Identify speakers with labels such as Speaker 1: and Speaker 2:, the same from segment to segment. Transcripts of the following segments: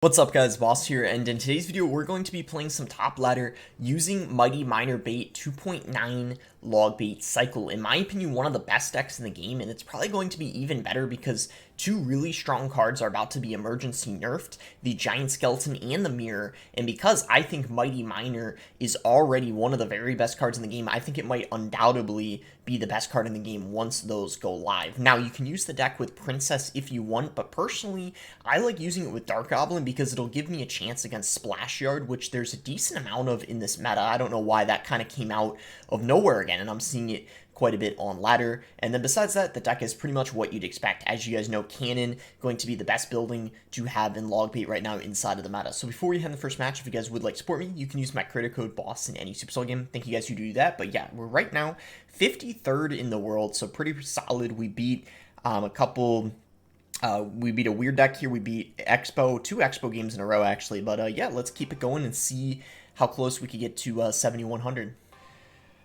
Speaker 1: What's up guys, Boss here, and in today's video we're going to be playing some top ladder using Mighty Miner Bait 2.9 log bait cycle. In my opinion, one of the best decks in the game, and it's probably going to be even better because two really strong cards are about to be emergency nerfed, the Giant Skeleton and the Mirror, and because I think Mighty Miner is already one of the very best cards in the game, I think it might undoubtedly be the best card in the game once those go live. Now, you can use the deck with Princess if you want, but personally, I like using it with Dark Goblin because it'll give me a chance against Splash Yard, which there's a decent amount of in this meta. I don't know why that kind of came out of nowhere again, and I'm seeing it quite a bit on ladder. And then besides that, the deck is pretty much what you'd expect. As you guys know, Cannon going to be the best building to have in log bait right now inside of the meta. So before we head in the first match, if you guys would like to support me, you can use my creator code BOSS in any Supercell game. Thank you guys who do that. But yeah, we're right now 53rd in the world, so pretty solid. We beat we beat a weird deck here. We beat Expo, two Expo games in a row actually. But yeah, let's keep it going and see how close we could get to 7,100.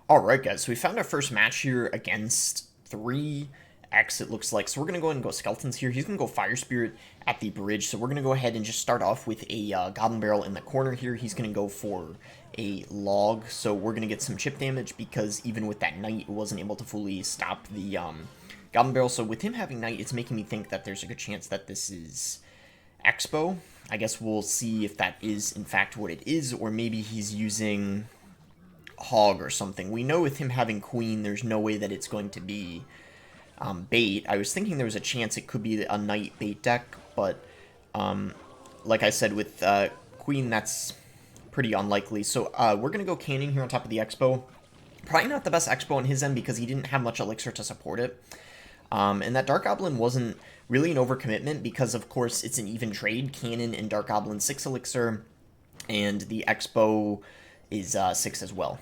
Speaker 1: Alright guys, so we found our first match here against 3X it looks like. So we're going to go ahead and go Skeletons here. He's going to go Fire Spirit at the bridge. So we're going to go ahead and just start off with a Goblin Barrel in the corner here. He's going to go for a log. So we're going to get some chip damage because even with that Knight, it wasn't able to fully stop the Goblin Barrel. So with him having Knight, it's making me think that there's a good chance that this is Expo. I guess we'll see if that is in fact what it is, or maybe he's using Hog or something. We know with him having Queen, there's no way that it's going to be bait. I was thinking there was a chance it could be a Knight bait deck, but like I said, with Queen, that's pretty unlikely. So we're going to go Cannon here on top of the Expo. Probably not the best Expo on his end because he didn't have much Elixir to support it. And that Dark Goblin wasn't really an overcommitment because, of course, it's an even trade. Cannon and Dark Goblin 6 Elixir, and the Expo is 6 as well.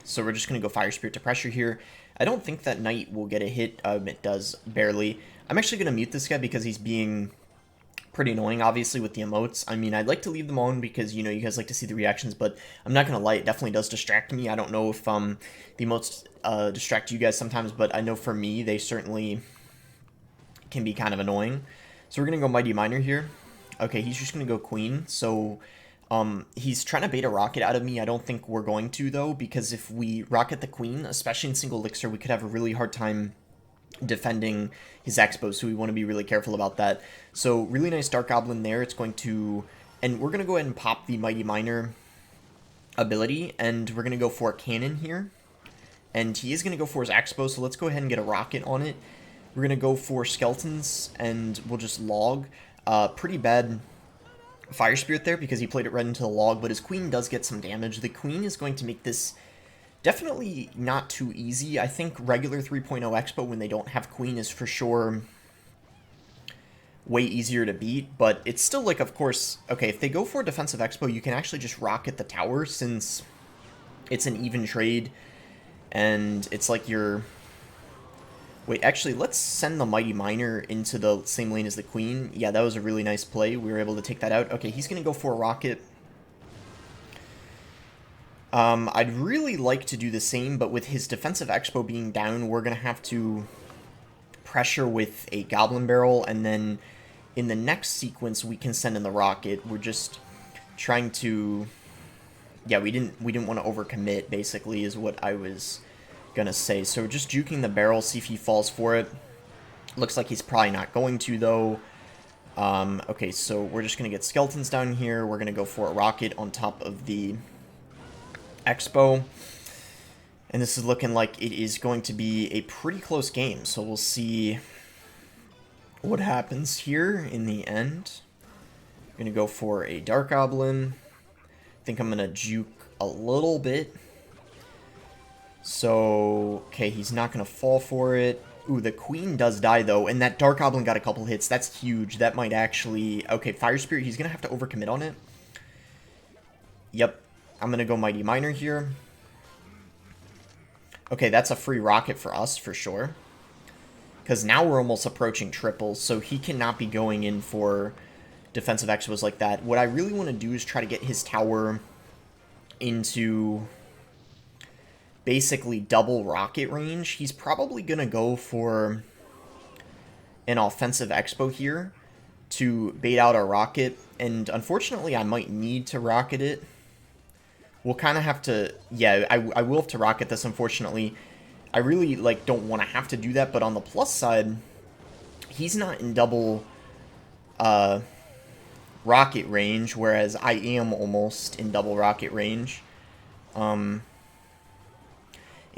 Speaker 1: So we're just going to go Fire Spirit to pressure here. I don't think that Knight will get a hit. It does, barely. I'm actually going to mute this guy because he's being pretty annoying, obviously, with the emotes. I mean, I'd like to leave them on because, you know, you guys like to see the reactions, but I'm not going to lie, it definitely does distract me. I don't know if the emotes distract you guys sometimes, but I know for me, they certainly can be kind of annoying. So we're going to go Mighty Miner here. Okay, he's just going to go Queen, so he's trying to bait a rocket out of me. I don't think we're going to, though, because if we rocket the Queen, especially in single Elixir, we could have a really hard time defending his Expo, so we want to be really careful about that. So really nice Dark Goblin there. It's going to, and we're going to go ahead and pop the Mighty Miner ability, and we're going to go for a Cannon here. And he is going to go for his Expo, so let's go ahead and get a rocket on it. We're going to go for Skeletons, and we'll just log. Pretty bad Fire Spirit there because he played it right into the log, but his Queen does get some damage. The Queen is going to make this definitely not too easy. I think regular 3.0 Expo, when they don't have Queen, is for sure way easier to beat, but it's still, like, of course, okay, if they go for a defensive Expo, you can actually just rocket the tower since it's an even trade, and it's like you're... Wait, actually, let's send the Mighty Miner into the same lane as the Queen. Yeah, that was a really nice play. We were able to take that out. Okay, he's going to go for a rocket. I'd really like to do the same, but with his defensive Expo being down, we're going to have to pressure with a Goblin Barrel, and then in the next sequence, we can send in the rocket. We're just trying to... Yeah, we didn't want to overcommit, basically, is what I was gonna say. So we're just juking the barrel, see if he falls for it. Looks like he's probably not going to, though. Okay, so we're just gonna get Skeletons down here. We're gonna go for a rocket on top of the Expo. And this is looking like it is going to be a pretty close game, so we'll see what happens here in the end. I'm gonna go for a Dark Goblin. I think I'm gonna juke a little bit. So, okay, he's not going to fall for it. Ooh, the Queen does die, though, and that Dark Goblin got a couple hits. That's huge. That might actually... Okay, Fire Spirit, he's going to have to overcommit on it. Yep, I'm going to go Mighty Miner here. Okay, that's a free rocket for us, for sure. Because now we're almost approaching triples, so he cannot be going in for defensive Expos like that. What I really want to do is try to get his tower into basically double rocket range. He's probably going to go for an offensive Expo here. to bait out our rocket, and unfortunately I might need to rocket it. We'll kind of have to, yeah, I will have to rocket this, unfortunately. I really, like, don't want to have to do that, but on the plus side, he's not in double rocket range, whereas I am almost in double rocket range. In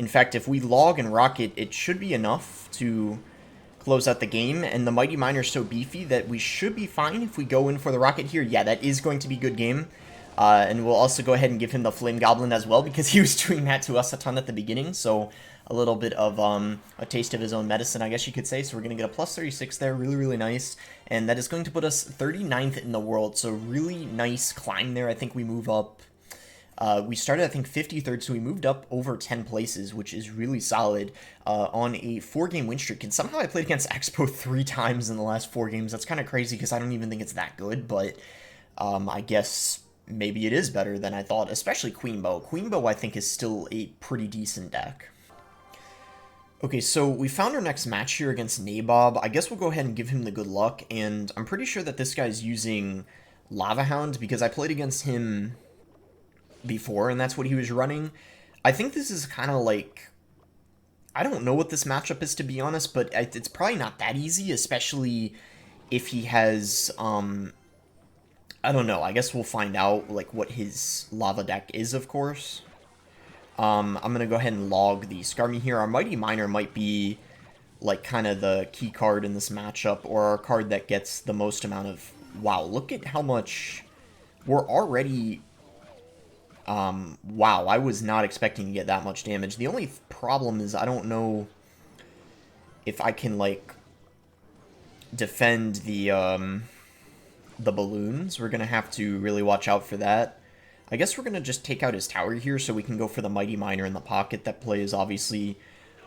Speaker 1: fact, if we log and rocket, it should be enough to close out the game, and the Mighty Miner is so beefy that we should be fine if we go in for the rocket here. Yeah, that is going to be good game. And we'll also go ahead and give him the Flame Goblin as well, because he was doing that to us a ton at the beginning, so a little bit of a taste of his own medicine, I guess you could say. So we're going to get a plus 36 there, really, really nice, and that is going to put us 39th in the world, so really nice climb there. I think we move up. We started, I think, 53rd, so we moved up over 10 places, which is really solid on a 4-game win streak. And somehow I played against Expo 3 times in the last 4 games. That's kind of crazy because I don't even think it's that good, but I guess maybe it is better than I thought, especially Queen Bow. Queen Bow, I think, is still a pretty decent deck. Okay, so we found our next match here against Nabob. I guess we'll go ahead and give him the good luck, and I'm pretty sure that this guy's using Lava Hound because I played against him before, and that's what he was running. I think this is kind of like, I don't know what this matchup is, to be honest, but it's probably not that easy, especially if he has, I don't know, I guess we'll find out, like, what his lava deck is, of course. I'm gonna go ahead and log the Skarmy here. Our Mighty Miner might be, like, kind of the key card in this matchup, or our card that gets the most amount of, wow, look at how much, we're already, wow, I was not expecting to get that much damage. The only problem is I don't know if I can, like, defend the balloons. We're gonna have to really watch out for that. I guess we're gonna just take out his tower here so we can go for the Mighty Miner in the pocket. That play is obviously...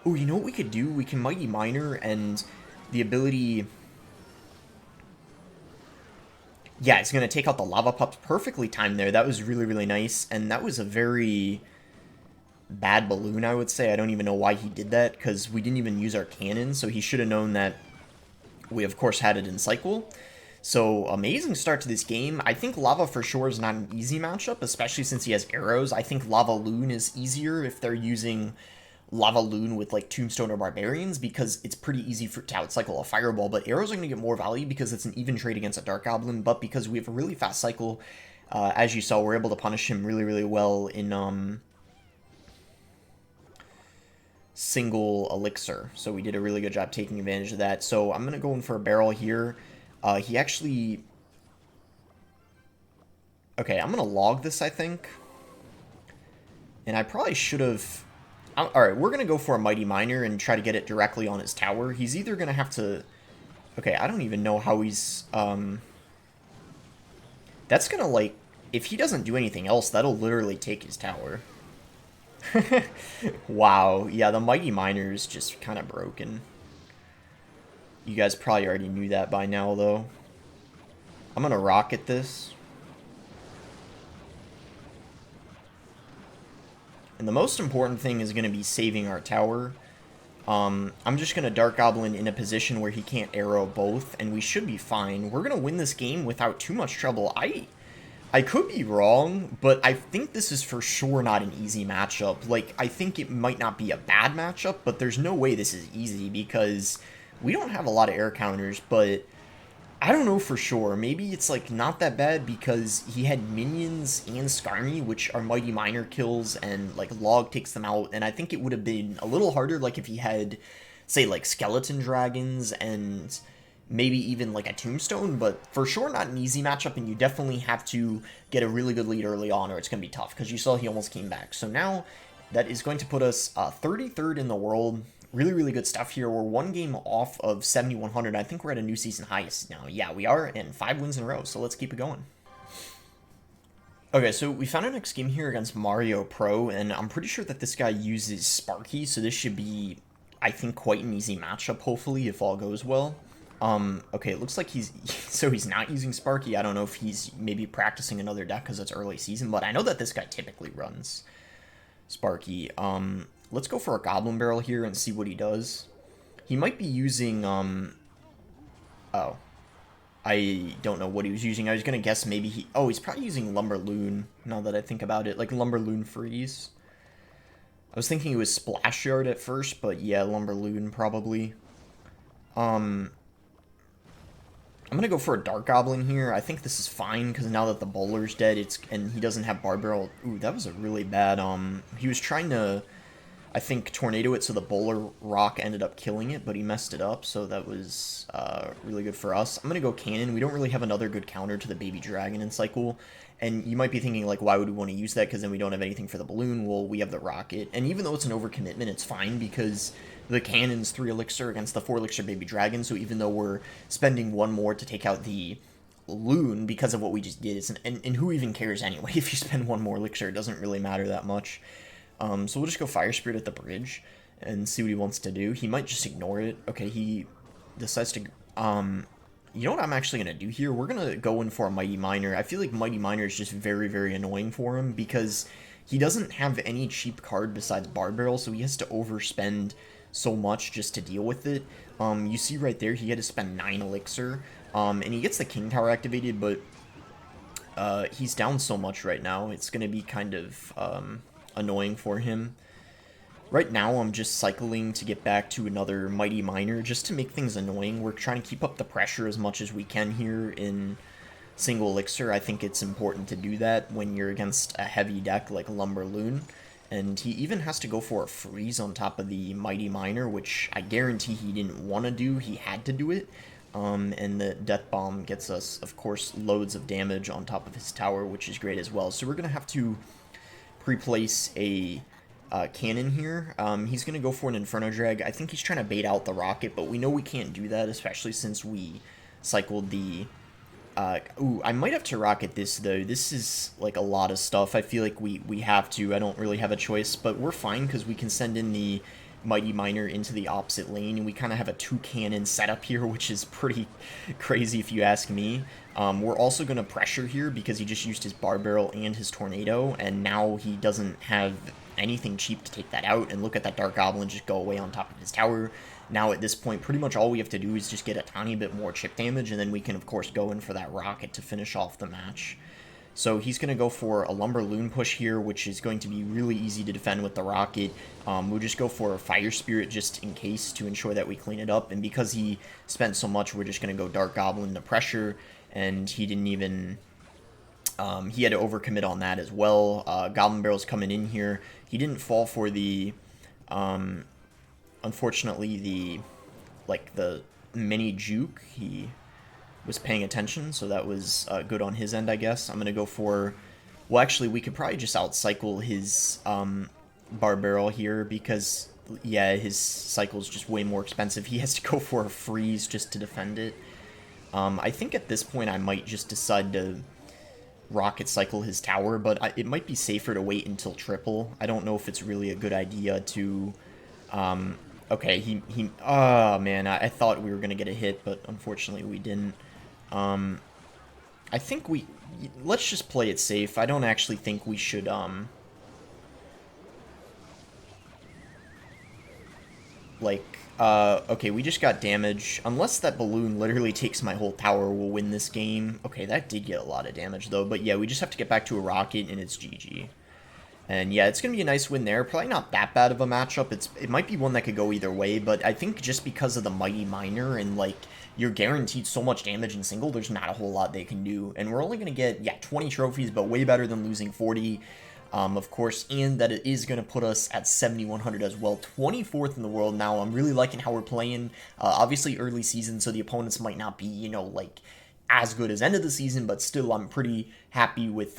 Speaker 1: Oh, you know what we could do? We can Mighty Miner, and the ability... Yeah, it's going to take out the Lava Pups. Perfectly timed there. That was really, really nice. And that was a very bad balloon, I would say. I don't even know why he did that, because we didn't even use our cannon, so he should have known that we, of course, had it in cycle. So, amazing start to this game. I think Lava for sure is not an easy matchup, especially since he has arrows. I think Lava Loon is easier if they're using Lava Loon with, like, Tombstone or Barbarians, because it's pretty easy to outcycle a Fireball, but arrows are going to get more value because it's an even trade against a Dark Goblin, but because we have a really fast cycle, as you saw, we're able to punish him really, really well in single Elixir, so we did a really good job taking advantage of that. So I'm going to go in for a barrel here. He actually... Okay, I'm going to log this, I think. And I probably should have... Alright, we're going to go for a Mighty Miner and try to get it directly on his tower. He's either going to have to... Okay, I don't even know how he's... That's going to, like... If he doesn't do anything else, that'll literally take his tower. Wow, yeah, the Mighty Miner is just kind of broken. You guys probably already knew that by now, though. I'm going to rocket this. And the most important thing is going to be saving our tower. I'm just going to Dark Goblin in a position where he can't arrow both, and we should be fine. We're going to win this game without too much trouble. I could be wrong, but I think this is for sure not an easy matchup. Like, I think it might not be a bad matchup, but there's no way this is easy because we don't have a lot of air counters, but I don't know for sure. Maybe it's, like, not that bad because he had minions and Skarmy, which are Mighty Miner kills, and, like, Log takes them out, and I think it would have been a little harder, like, if he had, say, like, Skeleton Dragons and maybe even, like, a Tombstone, but for sure not an easy matchup, and you definitely have to get a really good lead early on, or it's going to be tough, because you saw he almost came back. So now, that is going to put us 33rd in the world. Really, really good stuff here. We're one game off of 7,100. I think we're at a new season highest now. Yeah, we are, and 5 wins in a row, so let's keep it going. Okay, so we found our next game here against Mario Pro, and I'm pretty sure that this guy uses Sparky, so this should be, I think, quite an easy matchup, hopefully, if all goes well. Okay, it looks like he's not using Sparky. I don't know if he's maybe practicing another deck because it's early season, but I know that this guy typically runs Sparky. Let's go for a Goblin Barrel here and see what he does. He might be using, oh. I don't know what he was using. I was gonna guess maybe he... Oh, he's probably using Lumberloon, now that I think about it. Like, Lumberloon freeze. I was thinking it was Splash Yard at first, but yeah, Lumberloon probably. I'm gonna go for a Dark Goblin here. I think this is fine, because now that the bowler's dead, and he doesn't have Bar Barrel... Ooh, that was a really bad, he was trying to... I think Tornado it so the Bowler Rock ended up killing it, but he messed it up, so that was really good for us. I'm going to go Cannon. We don't really have another good counter to the Baby Dragon in Cycle, and you might be thinking, like, why would we want to use that, because then we don't have anything for the Balloon. Well, we have the Rocket, and even though it's an overcommitment, it's fine, because the Cannon's 3 Elixir against the 4 Elixir Baby Dragon, so even though we're spending 1 more to take out the Loon because of what we just did, and who even cares anyway if you spend 1 more Elixir, it doesn't really matter that much. So we'll just go Fire Spirit at the bridge and see what he wants to do. He might just ignore it. Okay, he decides to... you know what I'm actually going to do here? We're going to go in for a Mighty Miner. I feel like Mighty Miner is just very, very annoying for him because he doesn't have any cheap card besides Bar Barrel, so he has to overspend so much just to deal with it. You see right there, he had to spend 9 Elixir, and he gets the King Tower activated, but he's down so much right now. It's going to be kind of... annoying for him. Right now, I'm just cycling to get back to another Mighty Miner just to make things annoying. We're trying to keep up the pressure as much as we can here in single Elixir. I think it's important to do that when you're against a heavy deck like Lumberloon. And he even has to go for a freeze on top of the Mighty Miner, which I guarantee he didn't want to do. He had to do it. And the Death Bomb gets us, of course, loads of damage on top of his tower, which is great as well. So we're going to have to pre-place a cannon here. He's going to go for an Inferno Drag. I think he's trying to bait out the Rocket, but we know we can't do that, especially since we cycled the... ooh, I might have to Rocket this, though. This is, like, a lot of stuff. I feel like we have to. I don't really have a choice, but we're fine, because we can send in the Mighty Miner into the opposite lane, and we kind of have a 2-cannon setup here, which is pretty crazy if you ask me. We're also going to pressure here because he just used his Bar Barrel and his Tornado, and now he doesn't have anything cheap to take that out, and look at that Dark Goblin just go away on top of his tower. Now at this point, pretty much all we have to do is just get a tiny bit more chip damage, and then we can of course go in for that Rocket to finish off the match. So he's going to go for a Lumberloon push here, which is going to be really easy to defend with the Rocket. We'll just go for a Fire Spirit just in case to ensure that we clean it up, and because he spent so much, we're just going to go Dark Goblin to pressure, and he didn't even... he had to overcommit on that as well. Goblin Barrel's coming in here. He didn't fall for the... unfortunately, the mini juke. He was paying attention, so that was good on his end, I guess. I'm going to go for... Well, actually, we could probably just outcycle his Bar Barrel here, because, yeah, his cycle is just way more expensive. He has to go for a freeze just to defend it. I think at this point I might just decide to Rocket cycle his tower, but it might be safer to wait until triple. I don't know if it's really a good idea to... okay, oh, man, I thought we were going to get a hit, but unfortunately we didn't. I think let's just play it safe. I don't actually think we should, okay, we just got damage. Unless that balloon literally takes my whole tower, we'll win this game. Okay, that did get a lot of damage, though. But yeah, we just have to get back to a Rocket, and it's GG. And yeah, it's going to be a nice win there. Probably not that bad of a matchup. It might be one that could go either way, but I think just because of the Mighty Miner and, like, you're guaranteed so much damage in single, there's not a whole lot they can do. And we're only going to get, yeah, 20 trophies, but way better than losing 40. Of course, and that it is going to put us at 7,100 as well, 24th in the world now. I'm really liking how we're playing. Obviously, early season, so the opponents might not be, you know, like, as good as end of the season, but still, I'm pretty happy with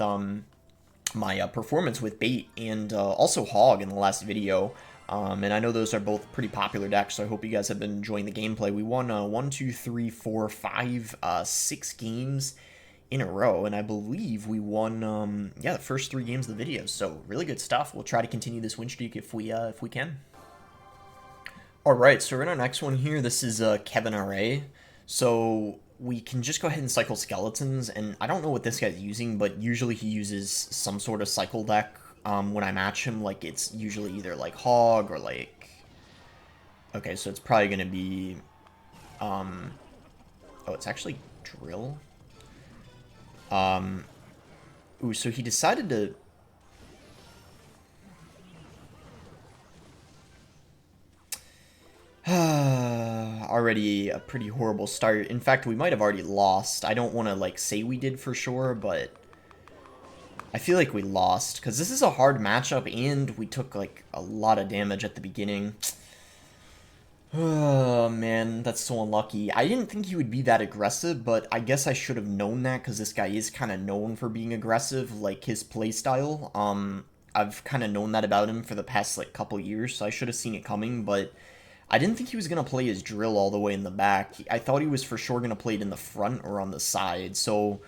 Speaker 1: my performance with Bait and also Hog in the last video. And I know those are both pretty popular decks, so I hope you guys have been enjoying the gameplay. We won 1, 2, 3, 4, 5, 6 games in a row, and I believe we won, yeah, the first 3 games of the video, so really good stuff. We'll try to continue this win streak if we can. Alright, so we're in our next one here. This is Kevin R.A. So we can just go ahead and cycle Skeletons, and I don't know what this guy's using, but usually he uses some sort of cycle deck when I match him. Like, it's usually either, like, Hog or, like... Okay, so it's probably going to be... oh, it's actually drill. Ooh, so he decided to... already a pretty horrible start. In fact, we might have already lost. I don't want to, like, say we did for sure, but I feel like we lost, because this is a hard matchup, and we took, like, a lot of damage at the beginning. Oh, man, that's so unlucky. I didn't think he would be that aggressive, but I guess I should have known that, because this guy is kind of known for being aggressive, like, his playstyle. I've kind of known that about him for the past, like, couple years, so I should have seen it coming, but I didn't think he was going to play his drill all the way in the back. I thought he was for sure going to play it in the front or on the side, so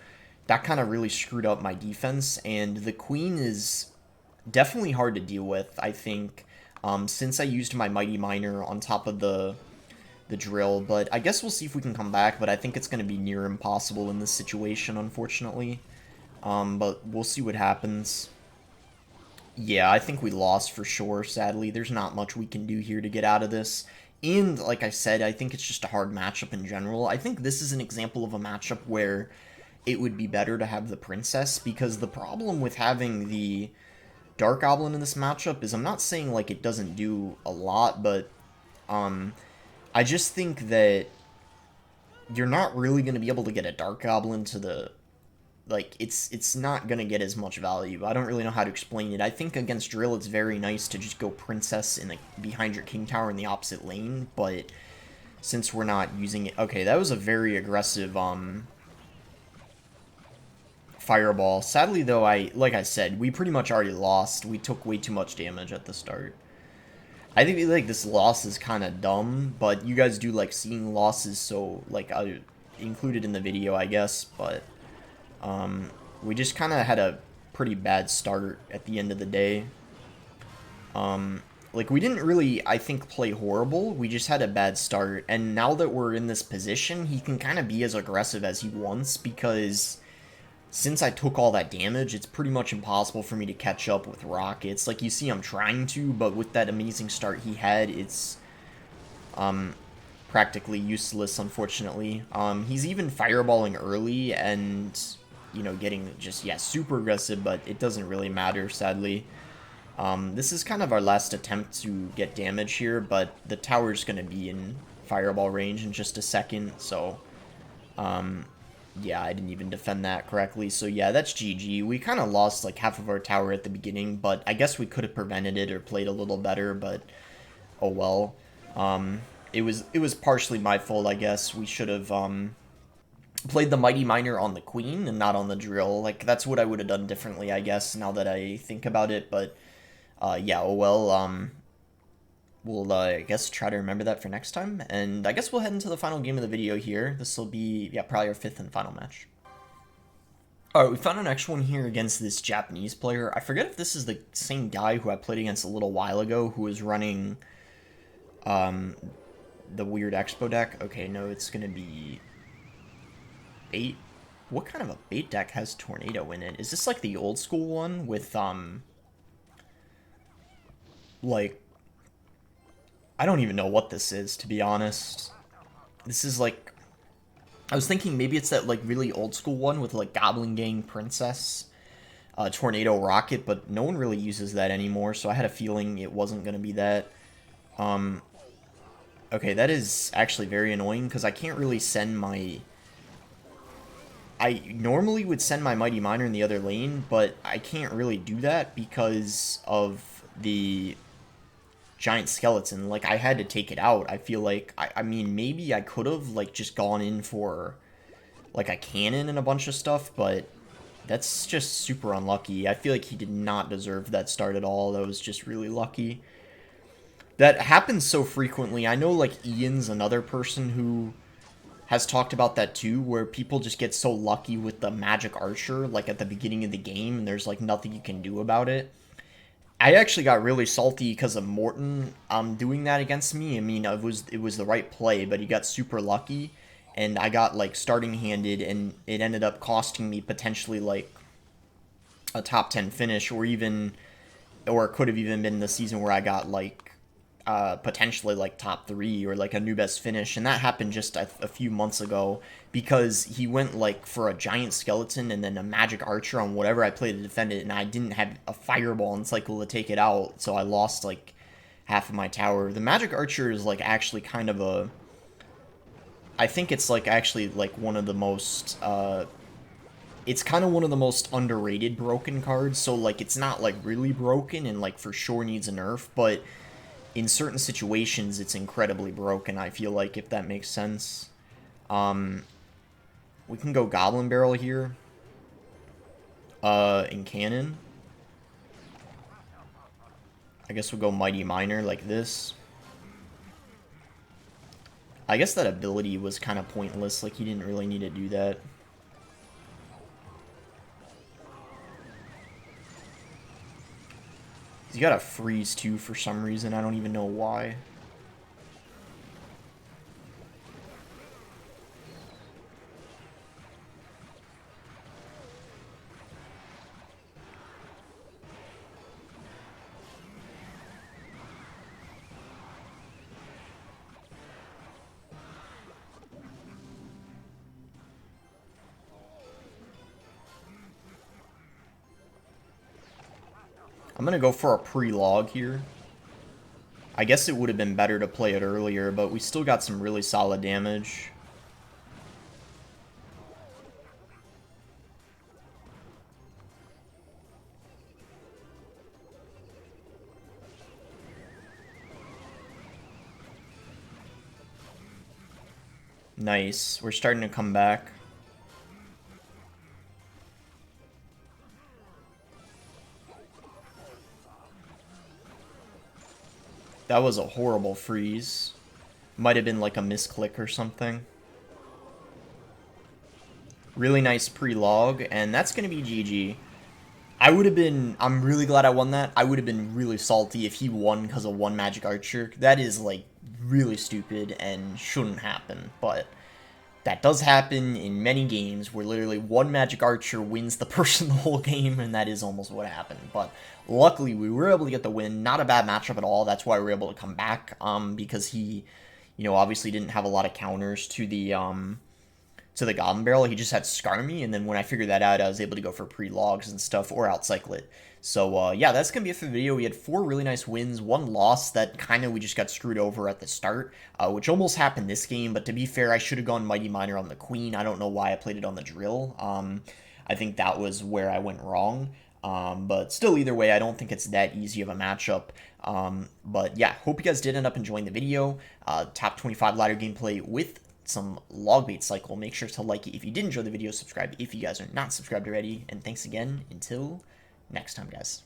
Speaker 1: that kind of really screwed up my defense, and the queen is definitely hard to deal with, I think. Since I used my Mighty Miner on top of the drill, but I guess we'll see if we can come back, but I think it's going to be near impossible in this situation, unfortunately. But we'll see what happens. Yeah, I think we lost for sure, sadly. There's not much we can do here to get out of this. And, like I said, I think it's just a hard matchup in general. I think this is an example of a matchup where it would be better to have the princess, because the problem with having the Dark Goblin in this matchup is, I'm not saying like it doesn't do a lot, but I just think that you're not really going to be able to get a Dark Goblin to the, like, it's not going to get as much value. I don't really know how to explain it. I think against Drill it's very nice to just go Princess in the, behind your King Tower in the opposite lane, but since we're not using it... Okay, that was a very aggressive Fireball. Sadly, though, like I said, we pretty much already lost. We took way too much damage at the start. I think, like, this loss is kind of dumb, but you guys do like seeing losses, so, like, I included in the video, I guess, but we just kind of had a pretty bad start at the end of the day. Like, we didn't really, I think, play horrible. We just had a bad start, and now that we're in this position, he can kind of be as aggressive as he wants, because since I took all that damage, it's pretty much impossible for me to catch up with rockets. Like, you see I'm trying to, but with that amazing start he had, it's practically useless, unfortunately. He's even fireballing early and, you know, getting just, yeah, super aggressive, but it doesn't really matter, sadly. This is kind of our last attempt to get damage here, but the tower's going to be in fireball range in just a second, so... yeah, I didn't even defend that correctly, so yeah, that's GG. We kind of lost like half of our tower at the beginning, but I guess we could have prevented it or played a little better, but oh well. It was partially my fault, I guess. We should have played the Mighty Miner on the Queen and not on the Drill. Like, that's what I would have done differently, I guess, now that I think about it, but yeah, oh well. We'll, I guess, try to remember that for next time, and I guess we'll head into the final game of the video here. This will be, yeah, probably our 5th and final match. Alright, we found an extra one here against this Japanese player. I forget if this is the same guy who I played against a little while ago, who was running, the weird Expo deck. Okay, no, it's gonna be... Bait? What kind of a bait deck has Tornado in it? Is this, like, the old school one with, like... I don't even know what this is, to be honest. This is like... I was thinking maybe it's that like really old school one with like Goblin Gang Princess, Tornado Rocket, but no one really uses that anymore, so I had a feeling it wasn't going to be that. Okay, that is actually very annoying, because I can't really send my... I normally would send my Mighty Miner in the other lane, but I can't really do that because of the... giant skeleton. Like, I had to take it out. I feel like, I mean, maybe I could have, like, just gone in for, like, a cannon and a bunch of stuff, but that's just super unlucky. I feel like he did not deserve that start at all. That was just really lucky. That happens so frequently. I know, like, Ian's another person who has talked about that too, where people just get so lucky with the Magic Archer, like, at the beginning of the game, and there's, like, nothing you can do about it. I actually got really salty because of Morton doing that against me. I mean, it was the right play, but he got super lucky, and I got, like, starting handed, and it ended up costing me potentially, like, a top 10 finish, or it could have even been the season where I got, like, potentially like top 3 or like a new best finish, and that happened just a few months ago because he went like for a giant skeleton and then a magic archer on whatever I played to defend it, and I didn't have a fireball and cycle to take it out, so I lost like half of my tower. The magic archer is like actually kind of a, I think it's like actually like one of the most it's kind of one of the most underrated broken cards, so like it's not like really broken and like for sure needs a nerf, but in certain situations it's incredibly broken, I feel like, if that makes sense. We can go Goblin Barrel here. In cannon. I guess we'll go Mighty Miner like this. I guess that ability was kind of pointless, like he didn't really need to do that. He's got a freeze too for some reason, I don't even know why. I'm gonna go for a pre-log here. I guess it would have been better to play it earlier, but we still got some really solid damage. Nice. We're starting to come back. That was a horrible freeze. Might have been like a misclick or something. Really nice pre-log, and that's going to be GG. I'm really glad I won that. I would have been really salty if he won because of one Magic Archer. That is, like, really stupid and shouldn't happen, but that does happen in many games where literally one Magic Archer wins the person the whole game, and that is almost what happened. But luckily, we were able to get the win. Not a bad matchup at all. That's why we were able to come back, because he, obviously didn't have a lot of counters to the Goblin Barrel. He just had Scar Me, and then when I figured that out, I was able to go for pre-logs and stuff, or outcycle it. So, yeah, that's going to be it for the video. We had 4 really nice wins, 1 loss that kind of we just got screwed over at the start, which almost happened this game, but to be fair, I should have gone Mighty Miner on the Queen. I don't know why I played it on the Drill. I think that was where I went wrong. But still, either way, I don't think it's that easy of a matchup. But yeah, hope you guys did end up enjoying the video. Top 25 ladder gameplay with some log bait cycle. Make sure to like it if you did enjoy the video, subscribe if you guys are not subscribed already, and thanks again until next time, guys.